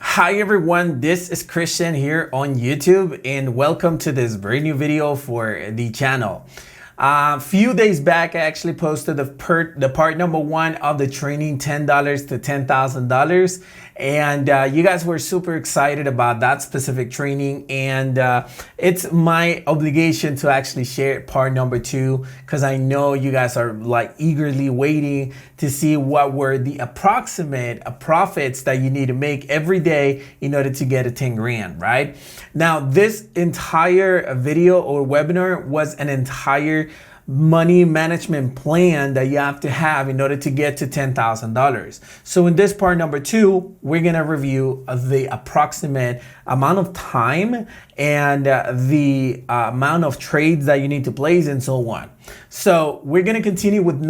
Hi everyone, this is Christian here on YouTube and welcome to this brand new video for the channel. A few days back I actually posted the part number one of the training $10 to $10,000 and you guys were super excited about that specific training, and it's my obligation to actually share part number two because I know you guys are like eagerly waiting to see what were the approximate profits that you need to make every day in order to get a 10 grand, right? Now, this entire video or webinar was an entire money management plan that you have to have in order to get to $10,000. So in this part number two, we're gonna review the approximate amount of time and the amount of trades that you need to place and so on. So we're gonna continue with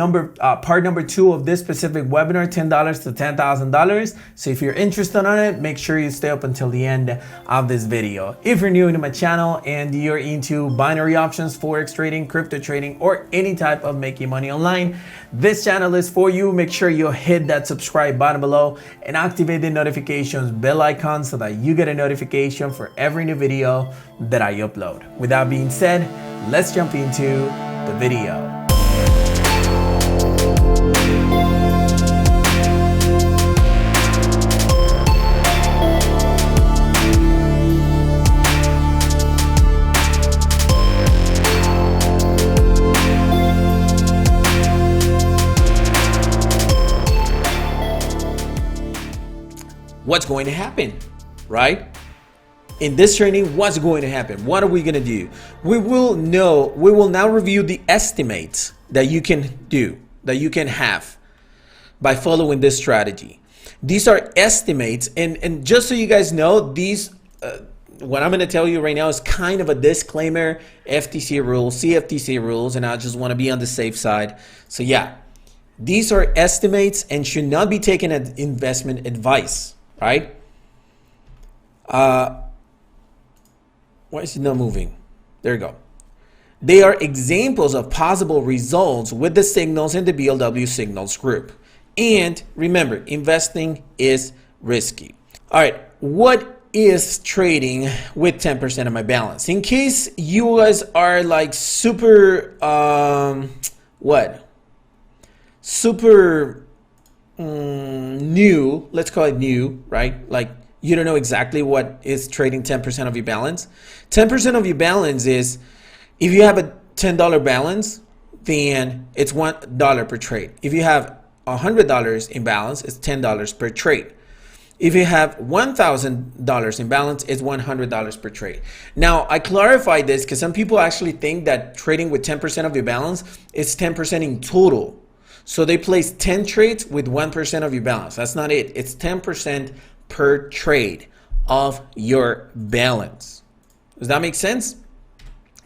part number two of this specific webinar, $10 to $10,000. So if you're interested on it, make sure you stay up until the end of this video. If you're new to my channel and you're into binary options, forex trading, crypto trading, or any type of making money online, this channel is for you. Make sure you hit that subscribe button below and activate the notifications bell icon so that you get a notification for every new video that I upload. With that being said, let's jump into the video. What's going to happen, right? In this training, what's going to happen? What are we going to do? We will now review the estimates that you can do, that you can have by following this strategy. These are estimates, and just so you guys know, these what I'm going to tell you right now is kind of a disclaimer, FTC rules, CFTC rules, and I just want to be on the safe side. So yeah, these are estimates and should not be taken as investment advice, right? Why is it not moving? There you go. They are examples of possible results with the signals in the BLW signals group. And remember, investing is risky. All right, what is trading with 10% of my balance? In case you guys are like super, new, let's call it new, right? Like you don't know exactly what is trading 10% of your balance. 10% of your balance is, if you have a $10 balance, then it's $1 per trade. If you have $100 in balance, it's $10 per trade. If you have $1,000 in balance, it's $100 per trade. Now, I clarify this because some people actually think that trading with 10% of your balance is 10% in total. So they place 10 trades with 1% of your balance. That's not it. It's 10% per trade of your balance. Does that make sense?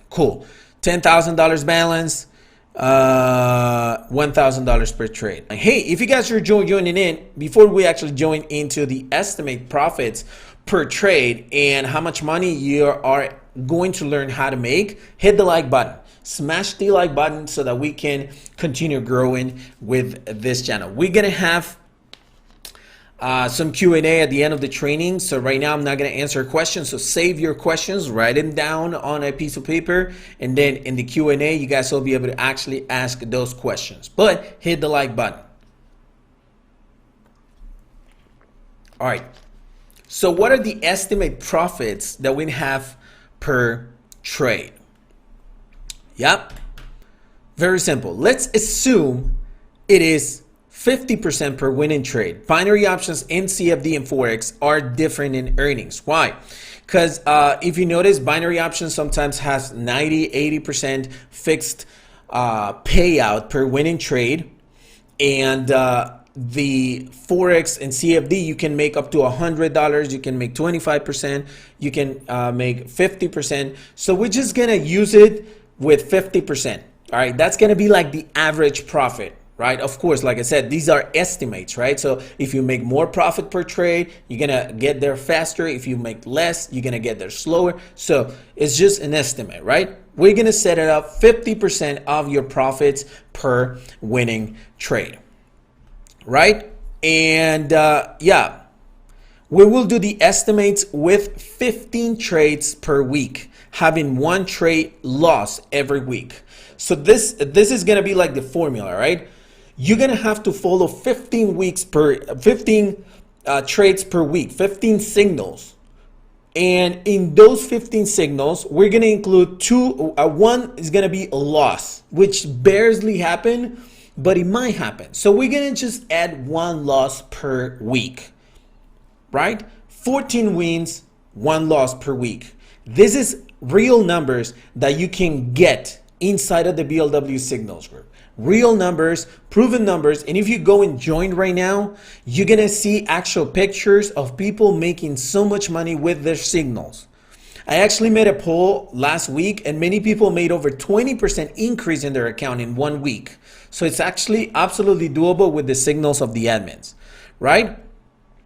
Cool. $10,000 balance, $1,000 per trade. Hey, if you guys are joining in, before we actually join into the estimate profits per trade and how much money you are going to learn how to make, hit the like button. Smash the like button so that we can continue growing with this channel. We're gonna have some Q&A at the end of the training. So right now I'm not going to answer questions. So save your questions, write them down on a piece of paper, and then in the Q&A you guys will be able to actually ask those questions. But hit the like button. All right. So what are the estimate profits that we have per trade? Yep. Very simple. Let's assume it is 50% per winning trade. Binary options in CFD and Forex are different in earnings. Why? Because if you notice, binary options sometimes has 90-80% fixed payout per winning trade. And the Forex and CFD, you can make up to $100. You can make 25%. You can make 50%. So we're just going to use it with 50%. All right. That's going to be like the average profit. Right? Of course, like I said, these are estimates, right? So if you make more profit per trade, you're going to get there faster. If you make less, you're going to get there slower. So it's just an estimate, right? We're going to set it up 50% of your profits per winning trade, right? And yeah, We will do the estimates with 15 trades per week, having one trade loss every week. So this is gonna be like the formula, right? You're gonna have to follow 15 trades per week, 15 signals. And in those 15 signals, we're gonna include one is gonna be a loss, which barely happen, but it might happen. So we're gonna just add one loss per week, right? 14 wins, one loss per week. This is real numbers that you can get inside of the BLW Signals group. Real numbers, proven numbers. And if you go and join right now, you're gonna see actual pictures of people making so much money with their signals. I actually made a poll last week and many people made over 20% increase in their account in 1 week. So it's actually absolutely doable with the signals of the admins, right?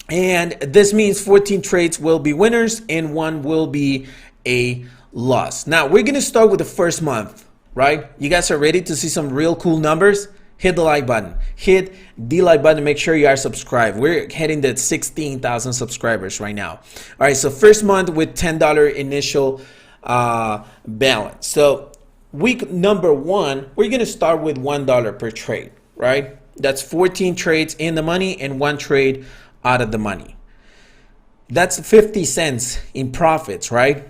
And this means 14 trades will be winners and one will be a loss. Now we're gonna start with the first month, right? You guys are ready to see some real cool numbers? Hit the like button. Hit the like button. Make sure you are subscribed. We're heading to 16,000 subscribers right now. All right, so first month with $10 initial balance. So week number 1, we're gonna start with $1 per trade, right? That's 14 trades in the money and 1 trade out of the money. That's 50 cents in profits, right?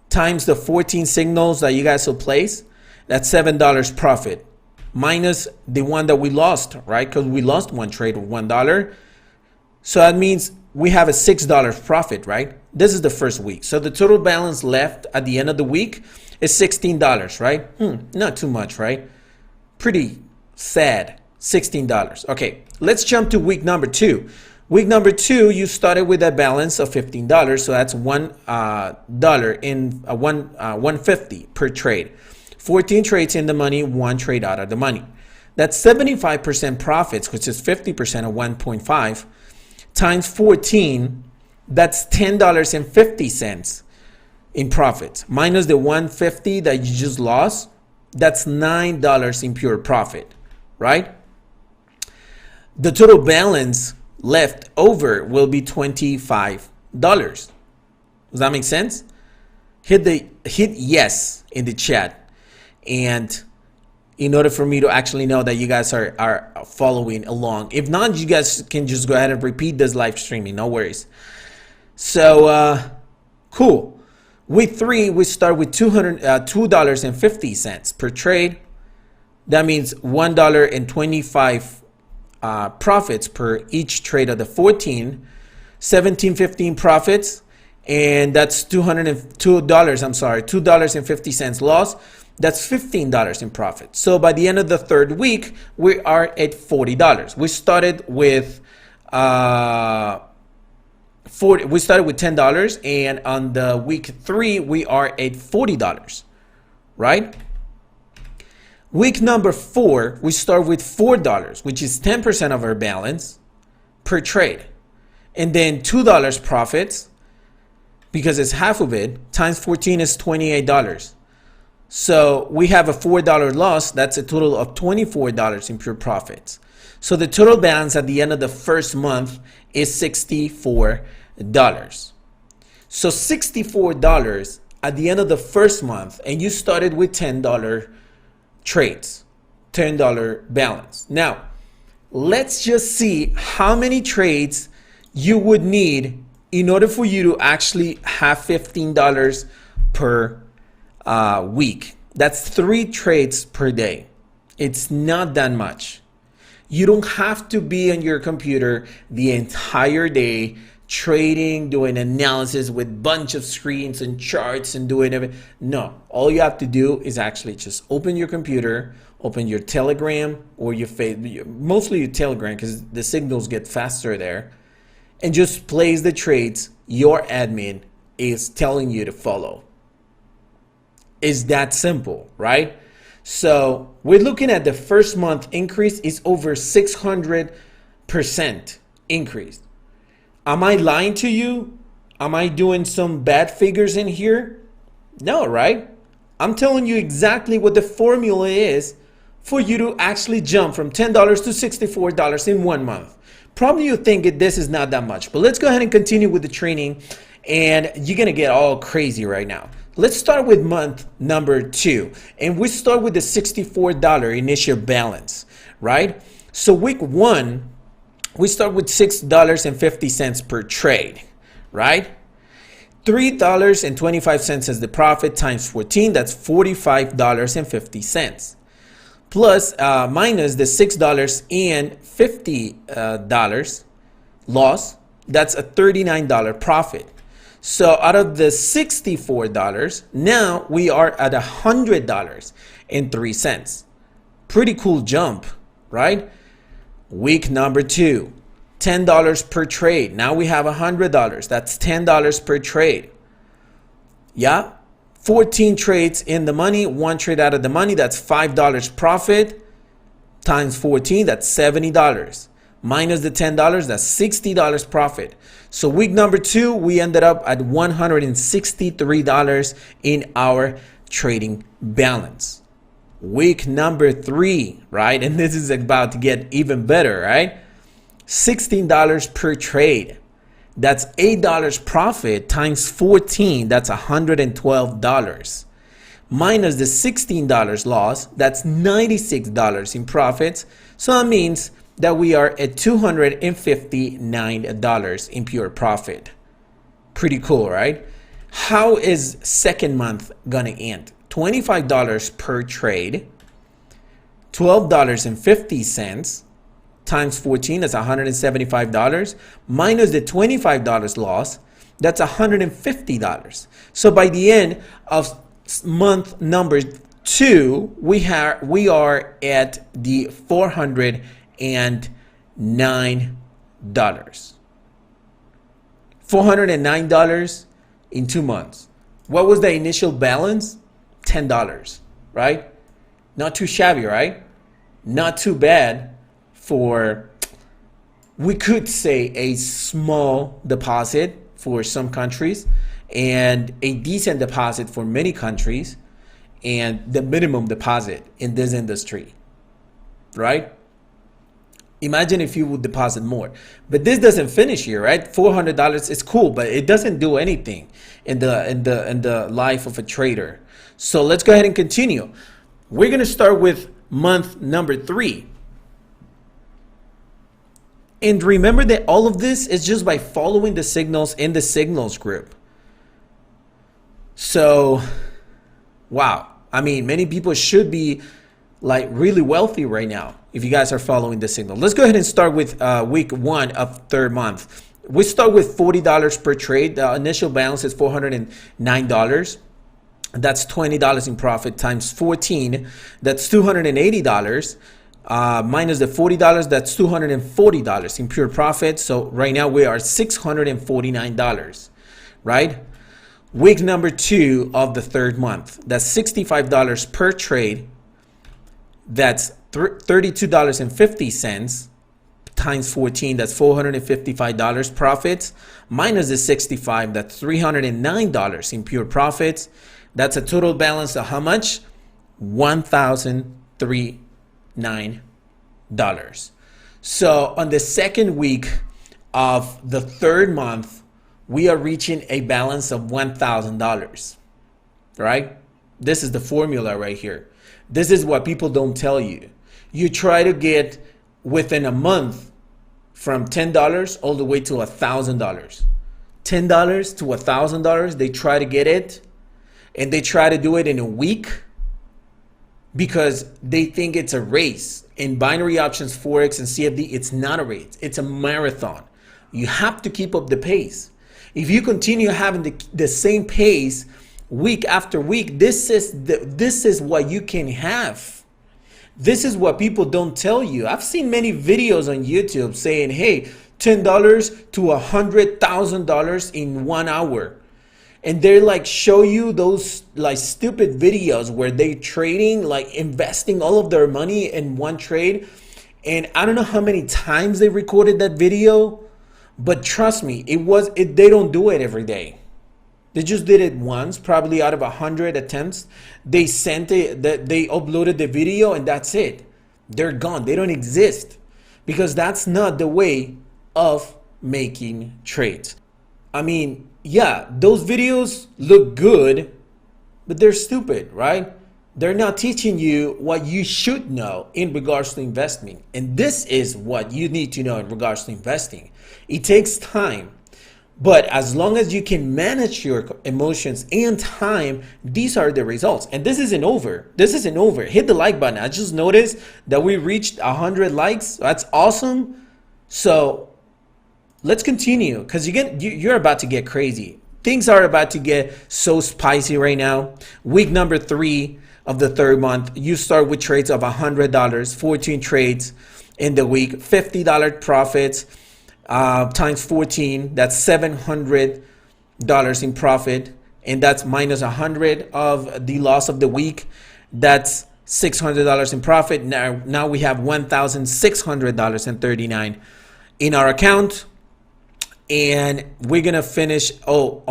Times the 14 signals that you guys will place, that's $7 profit. Minus the one that we lost, right? Because we lost 1 trade with $1. So that means we have a $6 profit, right? This is the first week. So the total balance left at the end of the week is $16, right? Not too much, right? Pretty sad, $16. Okay, let's jump to week number 2. Week number 2, you started with a balance of $15, so that's $1 in $1.50 per trade. 14 trades in the money, 1 trade out of the money. That's 75% profits, which is 50% of 1.5 times 14. That's $10.50 in profits minus the $1.50 that you just lost. That's $9 in pure profit, right? The total balance left over will be $25. Does that make sense? Hit yes in the chat, and in order for me to actually know that you guys are following along. If not, you guys can just go ahead and repeat this live streaming, no worries. So cool. Week 3, we start with $2.50 per trade. That means $1.25 profits per each trade of the 14, 15 profits, and that's $2.50 loss. That's $15 in profit. So by the end of the 3rd week, we are at $40. We started with $10, and on the week 3, we are at $40, right? Week number 4, we start with $4, which is 10% of our balance per trade. And then $2 profits, because it's half of it, times 14 is $28. So we have a $4 loss. That's a total of $24 in pure profits. So the total balance at the end of the first month is $64. So $64 at the end of the first month, and you started with $10 trades, $10 balance. Now, let's just see how many trades you would need in order for you to actually have $15 per week. That's 3 trades per day. It's not that much. You don't have to be on your computer the entire day trading, doing analysis with bunch of screens and charts and doing everything. No, all you have to do is actually just open your computer, open your Telegram or your mostly your Telegram, because the signals get faster there, and just place the trades your admin is telling you to follow. It's that simple, right? So we're looking at the first month increase is over 600% increase. Am I lying to you? Am I doing some bad figures in here? No, right? I'm telling you exactly what the formula is for you to actually jump from $10 to $64 in 1 month. Probably you think this is not that much, but let's go ahead and continue with the training, and you're gonna get all crazy right now. Let's start with month number 2, and we start with the $64 initial balance, right? So week 1, we start with $6.50 per trade, right? $3.25 as the profit times 14, that's $45.50. Plus minus the $6.50 loss, that's a $39 profit. So out of the $64, now we are at $100.03. Pretty cool jump, right? Week number 2, $10 per trade. Now we have $100. That's $10 per trade. Yeah. 14 trades in the money, 1 trade out of the money, that's $5 profit times 14, that's $70. Minus the $10, that's $60 profit. So week number 2, we ended up at $163 in our trading balance. Week number 3, right? And this is about to get even better, right? $16 per trade. That's $8 profit times 14, that's $112. Minus the $16 loss, that's $96 in profits. So that means that we are at $259 in pure profit. Pretty cool, right? How is second month gonna end? $25 per trade, $12.50 times 14, that's $175, minus the $25 loss, that's $150. So by the end of month number 2, we are at the $409. $409 in 2 months. What was the initial balance? $10, right? Not too shabby, right? Not too bad for, we could say, a small deposit for some countries and a decent deposit for many countries and the minimum deposit in this industry, right? Imagine if you would deposit more. But this doesn't finish here, right? $400 is cool, but it doesn't do anything in the life of a trader. So let's go ahead and continue. We're going to start with month number 3. And remember that all of this is just by following the signals in the signals group. So, wow. I mean, many people should be like really wealthy right now if you guys are following the signal. Let's go ahead and start with week 1 of third month. We start with $40 per trade. The initial balance is $409. That's $20 in profit times 14. That's $280. Minus the $40, that's $240 in pure profit. So right now we are $649, right? Week number 2 of the third month, that's $65 per trade. That's $32.50 times 14, that's $455 profits. Minus the 65, that's $309 in pure profits. That's a total balance of how much? $1,309. So on the second week of the third month, we are reaching a balance of $1,000, right? This is the formula right here. This is what people don't tell you. You try to get within a month from $10 all the way to $1,000. $10 to $1,000, they try to get it, and they try to do it in a week because they think it's a race. In binary options, Forex, and CFD, it's not a race. It's a marathon. You have to keep up the pace. If you continue having the same pace week after week, this is what you can have. This is what people don't tell you. I've seen many videos on YouTube saying, hey, $10 to $100,000 in 1 hour. And they're like, show you those like stupid videos where they trading, like investing all of their money in one trade. And I don't know how many times they recorded that video, but trust me, they don't do it every day. They just did it once, probably out of 100 attempts. They sent it, they uploaded the video, and that's it. They're gone. They don't exist because that's not the way of making trades. I mean, yeah, those videos look good, but they're stupid, right? They're not teaching you what you should know in regards to investing. And this is what you need to know in regards to investing. It takes time, but as long as you can manage your emotions and time, these are the results. And this isn't over. This isn't over. Hit the like button. I just noticed that we reached 100 likes. That's awesome. So let's continue, because you're about to get crazy. Things are about to get so spicy right now. Week number 3 of the 3rd month, you start with trades of $100, 14 trades in the week, $50 profits times 14, that's $700 in profit, and that's minus 100 of the loss of the week, that's $600 in profit. Now we have $1,600.39 in our account. And we're gonna finish. Oh,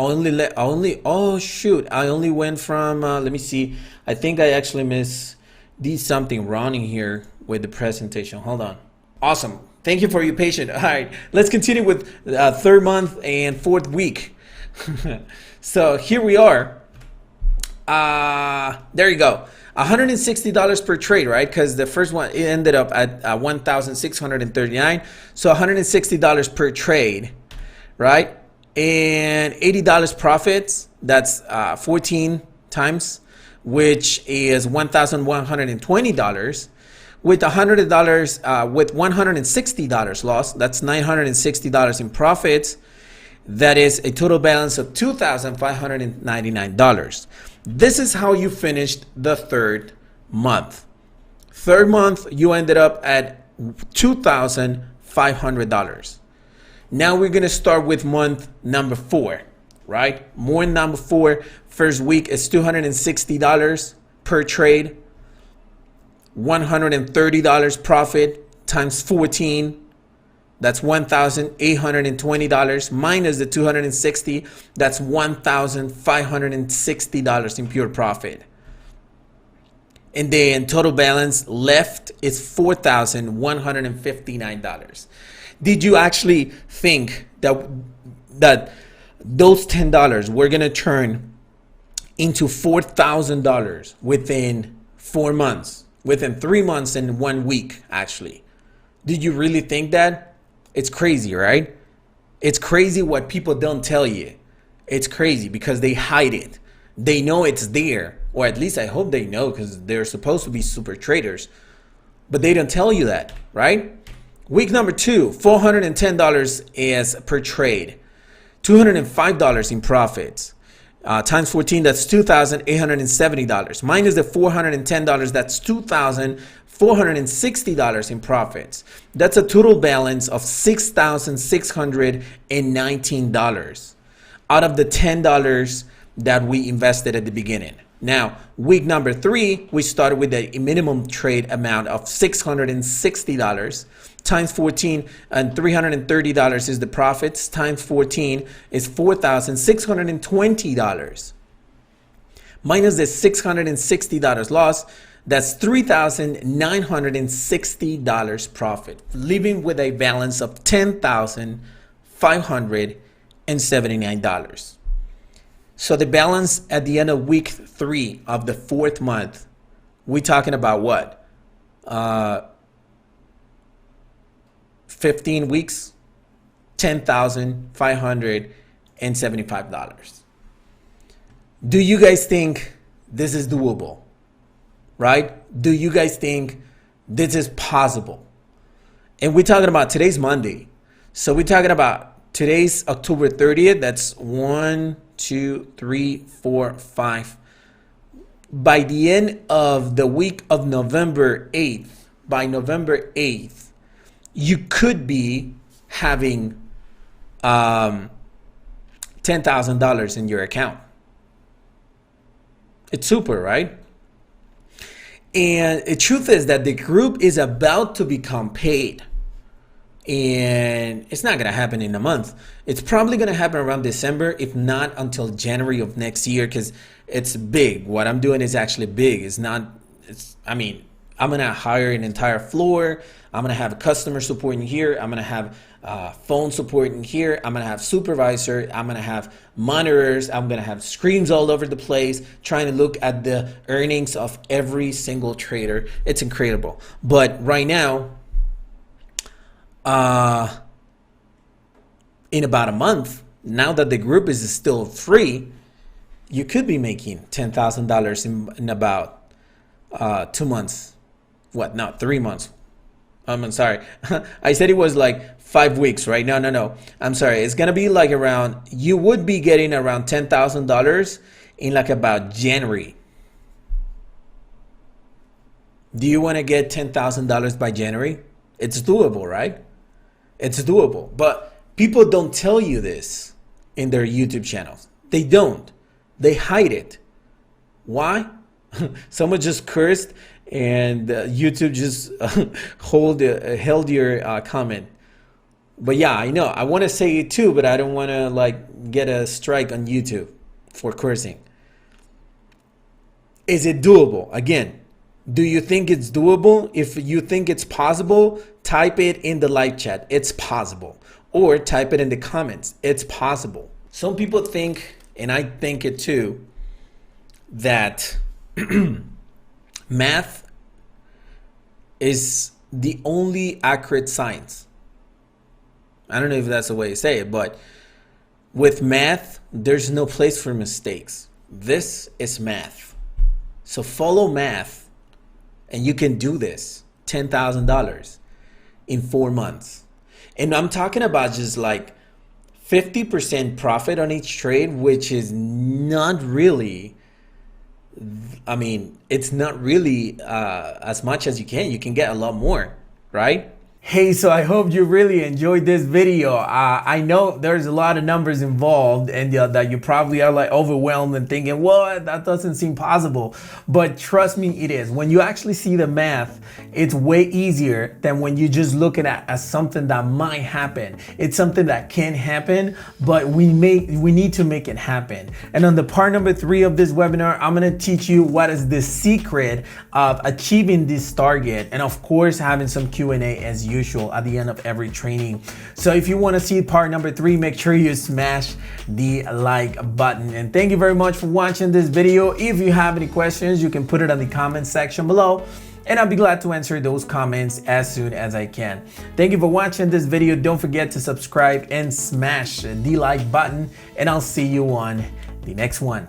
shoot, I only went from let me see, I think I actually did something wrong in here with the presentation. Hold on. Awesome, thank you for your patience. All right, let's continue with 3rd month and 4th week. So here we are. There you go, $160 per trade, right? Because the first one, it ended up at 1,639, so $160 per trade, right? And $80 profits, that's 14 times, which is $1,120. With $100, with $160 loss, that's $960 in profits. That is a total balance of $2,599. This is how you finished the 3rd month. 3rd month, you ended up at $2,500. Now we're gonna start with month number 4, right? Month number 4, first week is $260 per trade, $130 profit times 14. That's $1,820 minus the 260. That's $1,560 in pure profit. And then total balance left is $4,159. Did you actually think that those $10 were gonna turn into $4,000 within 4 months, within 3 months and 1 week? Actually, did you really think that? It's crazy, right? It's crazy what people don't tell you. It's crazy because they hide it. They know it's there, or at least I hope they know, because they're supposed to be super traders, but they don't tell you that, right? Week number 2, $410 is per trade, $205 in profits, times 14, that's $2,870, minus the $410, that's $2,460 in profits. That's a total balance of $6,619 out of the $10 that we invested at the beginning. Now, week number 3, we started with a minimum trade amount of $660 times 14, and $330 is the profits, times 14 is $4,620 minus the $660 loss. That's $3,960 profit, leaving with a balance of $10,579. So the balance at the end of week 3 of the 4th month, we're talking about what? 15 weeks, $10,575. Do you guys think this is doable? Right? Do you guys think this is possible? And we're talking about today's Monday. So we're talking about today's October 30th. That's 1, 2, 3, 4, 5. By the end of the week of November 8th, by November 8th, you could be having $10,000 in your account. It's super, right? And the truth is that the group is about to become paid. And it's not going to happen in a month. It's probably going to happen around December, if not until January of next year, because it's big. What I'm doing is actually big. I mean, I'm gonna hire an entire floor. I'm gonna have customer support in here. I'm gonna have phone support in here. I'm gonna have supervisor. I'm gonna have monitors. I'm gonna have screens all over the place, trying to look at the earnings of every single trader. It's incredible. But right now, in about a month, now that the group is still free, you could be making $10,000 in about 2 months. What? No, 3 months. I'm sorry. I said it was like 5 weeks, right? No. I'm sorry. It's going to be like around, you would be getting around $10,000 in like about January. Do you want to get $10,000 by January? It's doable, right? It's doable. But people don't tell you this in their YouTube channels. They don't. They hide it. Why? Someone just cursed and YouTube just held your comment. But yeah, I know. I want to say it too, but I don't want to like get a strike on YouTube for cursing. Is it doable? Again, do you think it's doable? If you think it's possible, type it in the live chat. It's possible. Or type it in the comments. It's possible. Some people think, and I think it too, that math is the only accurate science. I don't know if that's the way to say it, but with math, there's no place for mistakes. This is math. So follow math and you can do this. $10,000 in 4 months. And I'm talking about just like 50% profit on each trade, which is not really, I mean, it's not really as much as you can. You can get a lot more, right? Hey, so I hope you really enjoyed this video. I know there's a lot of numbers involved and that you probably are like overwhelmed and thinking, well, that doesn't seem possible. But trust me, it is. When you actually see the math, it's way easier than when you just look at it as something that might happen. It's something that can happen, but we need to make it happen. And on the part number 3 of this webinar, I'm gonna teach you what is the secret of achieving this target, and of course, having some Q&A as usual at the end of every training. So if you want to see part number 3, make sure you smash the like button. And thank you very much for watching this video. If you have any questions, you can put it in the comment section below, and I'll be glad to answer those comments as soon as I can. Thank you for watching this video. Don't forget to subscribe and smash the like button, and I'll see you on the next one.